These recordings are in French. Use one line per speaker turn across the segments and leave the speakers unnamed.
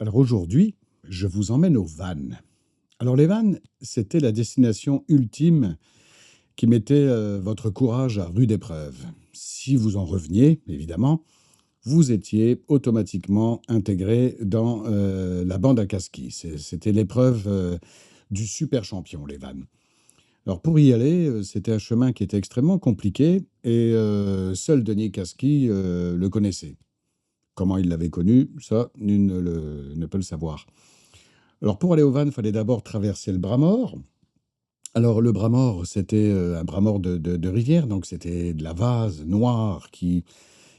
Alors aujourd'hui, je vous emmène aux Vannes. Alors les Vannes, c'était la destination ultime qui mettait votre courage à rude épreuve. Si vous en reveniez, évidemment, vous étiez automatiquement intégré dans la bande à Casquis. C'était l'épreuve du super champion, les Vannes. Alors pour y aller, c'était un chemin qui était extrêmement compliqué et seul Denis Casquis le connaissait. Comment il l'avait connu, ça, nul ne peut le savoir. Alors pour aller aux Vannes, il fallait d'abord traverser le Bras-Mort. Alors le Bras-Mort, c'était un Bras-Mort de rivière, donc c'était de la vase noire qui...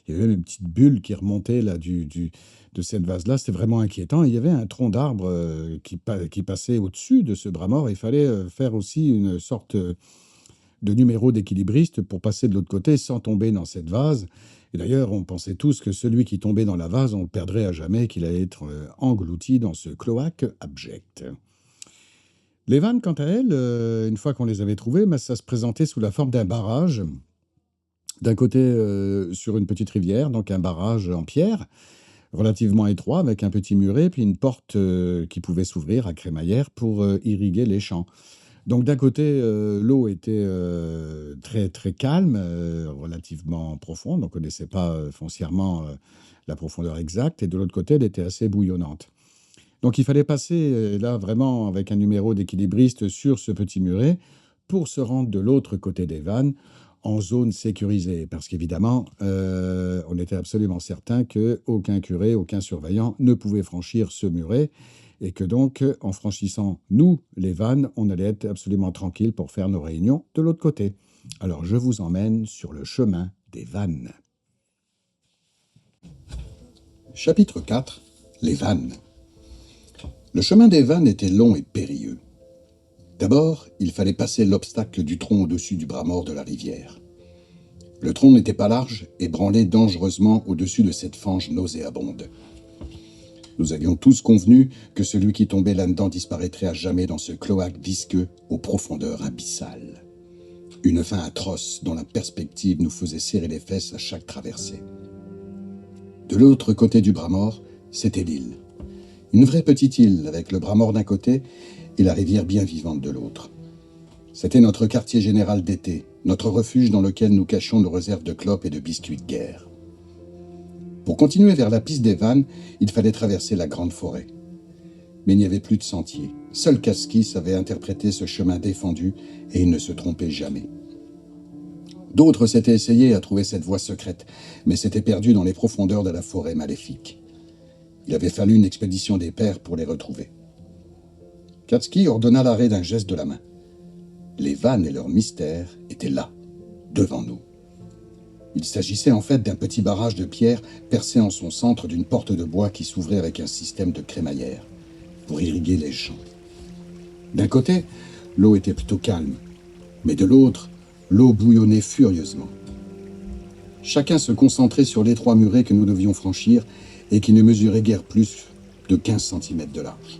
Il y avait même une petite bulle qui remontait là, de cette vase-là. C'était vraiment inquiétant. Et il y avait un tronc d'arbre qui passait au-dessus de ce Bras-Mort. Il fallait faire aussi une sorte de numéro d'équilibriste pour passer de l'autre côté sans tomber dans cette vase. Et d'ailleurs, on pensait tous que celui qui tombait dans la vase, on le perdrait à jamais, qu'il allait être englouti dans ce cloaque abject. Les vannes, quant à elles, une fois qu'on les avait trouvées, ça se présentait sous la forme d'un barrage. D'un côté, sur une petite rivière, donc un barrage en pierre, relativement étroit, avec un petit muret, puis une porte qui pouvait s'ouvrir à crémaillère pour irriguer les champs. Donc d'un côté, l'eau était très, très calme, relativement profonde, on ne connaissait pas foncièrement la profondeur exacte, et de l'autre côté, elle était assez bouillonnante. Donc il fallait passer là vraiment avec un numéro d'équilibriste sur ce petit muret pour se rendre de l'autre côté des vannes en zone sécurisée. Parce qu'évidemment, on était absolument certain qu'aucun curé, aucun surveillant ne pouvait franchir ce muret et que donc, en franchissant, nous, les vannes, on allait être absolument tranquille pour faire nos réunions de l'autre côté. Alors je vous emmène sur le chemin des vannes. Chapitre 4. Les vannes. Le chemin des vannes était long et périlleux. D'abord, il fallait passer l'obstacle du tronc au-dessus du bras mort de la rivière. Le tronc n'était pas large et branlait dangereusement au-dessus de cette fange nauséabonde. Nous avions tous convenu que celui qui tombait là-dedans disparaîtrait à jamais dans ce cloaque visqueux aux profondeurs abyssales. Une fin atroce dont la perspective nous faisait serrer les fesses à chaque traversée. De l'autre côté du bras mort, c'était l'île. Une vraie petite île avec le bras mort d'un côté et la rivière bien vivante de l'autre. C'était notre quartier général d'été, notre refuge dans lequel nous cachions nos réserves de clopes et de biscuits de guerre. Pour continuer vers la piste des vannes, il fallait traverser la grande forêt. Mais il n'y avait plus de sentier. Seul Casquis savait interpréter ce chemin défendu et il ne se trompait jamais. D'autres s'étaient essayés à trouver cette voie secrète, mais s'étaient perdus dans les profondeurs de la forêt maléfique. Il avait fallu une expédition des pairs pour les retrouver. Casquis ordonna l'arrêt d'un geste de la main. Les vannes et leur mystère étaient là, devant nous. Il s'agissait en fait d'un petit barrage de pierre percé en son centre d'une porte de bois qui s'ouvrait avec un système de crémaillère pour irriguer les champs. D'un côté, l'eau était plutôt calme, mais de l'autre, l'eau bouillonnait furieusement. Chacun se concentrait sur l'étroit muret que nous devions franchir et qui ne mesurait guère plus de 15 cm de large.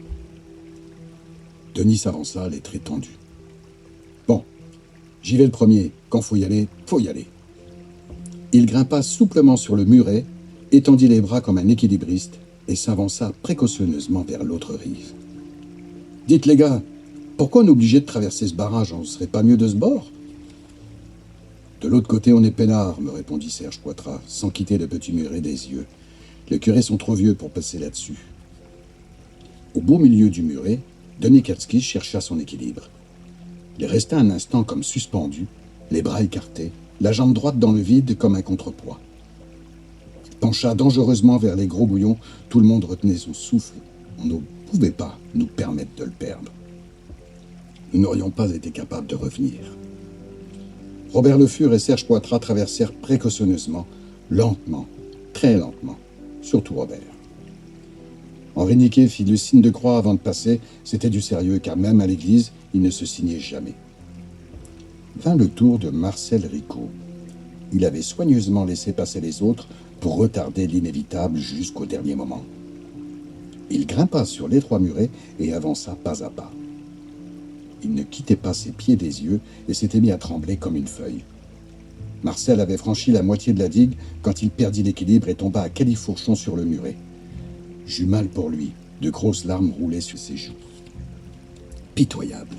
Denis s'avança, les traits tendus. « Bon, j'y vais le premier. Quand faut y aller, faut y aller. » Il grimpa souplement sur le muret, étendit les bras comme un équilibriste et s'avança précautionneusement vers l'autre rive. « Dites les gars, pourquoi on est obligé de traverser ce barrage? On serait pas mieux de ce bord ?»« De l'autre côté, on est peinard, » me répondit Serge Poitras, sans quitter le petit muret des yeux. « Les curés sont trop vieux pour passer là-dessus. » Au beau milieu du muret, Denis Casquis chercha son équilibre. Il resta un instant comme suspendu, les bras écartés, la jambe droite dans le vide comme un contrepoids. Il pencha dangereusement vers les gros bouillons, tout le monde retenait son souffle. On ne pouvait pas nous permettre de le perdre. Nous n'aurions pas été capables de revenir. Robert Le Fur et Serge Poitras traversèrent précautionneusement, lentement, très lentement, surtout Robert. Henri Niquet fit le signe de croix avant de passer, c'était du sérieux, car même à l'église, il ne se signait jamais. Vint le tour de Marcel Ricot. Il avait soigneusement laissé passer les autres pour retarder l'inévitable jusqu'au dernier moment. Il grimpa sur l'étroit muret et avança pas à pas. Il ne quittait pas ses pieds des yeux et s'était mis à trembler comme une feuille. Marcel avait franchi la moitié de la digue quand il perdit l'équilibre et tomba à califourchon sur le muret. J'eus mal pour lui. De grosses larmes roulaient sur ses joues. Pitoyable.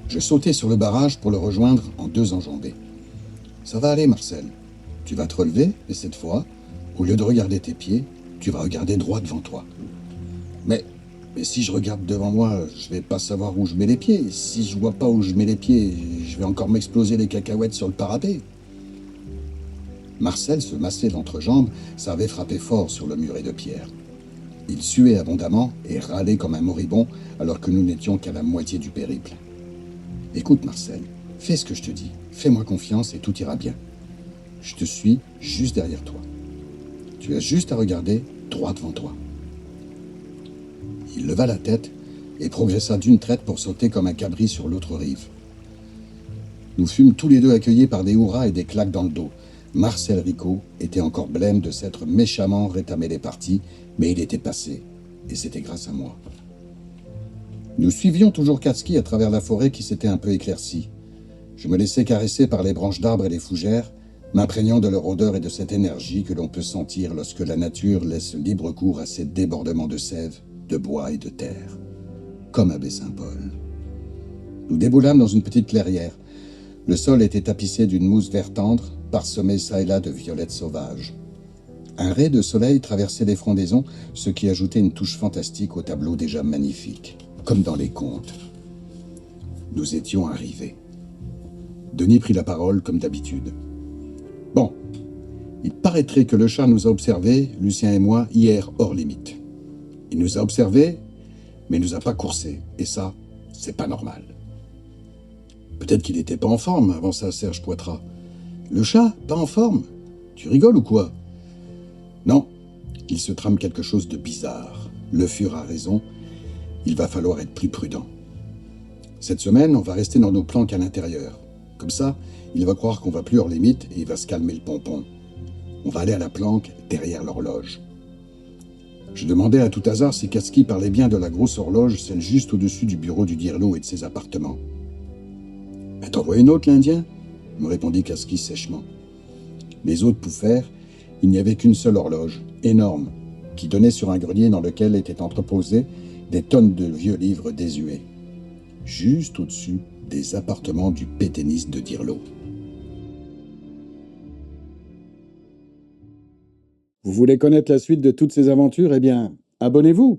Je sautai sur le barrage pour le rejoindre en 2 enjambées. « Ça va aller, Marcel. Tu vas te relever, et cette fois, au lieu de regarder tes pieds, tu vas regarder droit devant toi. » Mais si je regarde devant moi, je vais pas savoir où je mets les pieds. Si je vois pas où je mets les pieds, je vais encore m'exploser les cacahuètes sur le parapet. Marcel se massait l'entrejambe, ça avait frappé fort sur le muret de pierre. Il suait abondamment et râlait comme un moribond alors que nous n'étions qu'à la moitié du périple. « Écoute, Marcel, fais ce que je te dis. Fais-moi confiance et tout ira bien. Je te suis juste derrière toi. Tu as juste à regarder droit devant toi. » Il leva la tête et progressa d'une traite pour sauter comme un cabri sur l'autre rive. Nous fûmes tous les deux accueillis par des hurrahs et des claques dans le dos. Marcel Ricot était encore blême de s'être méchamment rétamé les parties, mais il était passé, et c'était grâce à moi. Nous suivions toujours Katski à travers la forêt qui s'était un peu éclaircie. Je me laissais caresser par les branches d'arbres et les fougères, m'imprégnant de leur odeur et de cette énergie que l'on peut sentir lorsque la nature laisse libre cours à ses débordements de sève, de bois et de terre, comme à Baie-Saint-Paul. Nous déboulâmes dans une petite clairière. Le sol était tapissé d'une mousse vert tendre, parsemée çà et là de violettes sauvages. Un ray de soleil traversait les frondaisons, ce qui ajoutait une touche fantastique au tableau déjà magnifique, comme dans les contes. Nous étions arrivés. Denis prit la parole comme d'habitude. « Bon, il paraîtrait que le chat nous a observés, Lucien et moi, hier hors limite. Il nous a observés, mais il nous a pas coursés. Et ça, c'est pas normal. » Peut-être qu'il n'était pas en forme, avança Serge Poitras. « Le chat, pas en forme? Tu rigoles ou quoi? » Non, il se trame quelque chose de bizarre. Le Fur a raison, il va falloir être plus prudent. Cette semaine, on va rester dans nos planques à l'intérieur. Comme ça, il va croire qu'on va plus hors limite et il va se calmer le pompon. On va aller à la planque derrière l'horloge. Je demandais à tout hasard si Katski parlait bien de la grosse horloge, celle juste au-dessus du bureau du Dirlo et de ses appartements. « T'en vois une autre, l'Indien ?» me répondit Katski sèchement. Les autres pouffèrent, il n'y avait qu'une seule horloge, énorme, qui donnait sur un grenier dans lequel étaient entreposés des tonnes de vieux livres désuets, juste au-dessus des appartements du pétainiste de Dirlo. Vous voulez connaître la suite de toutes ces aventures? Eh bien, abonnez-vous!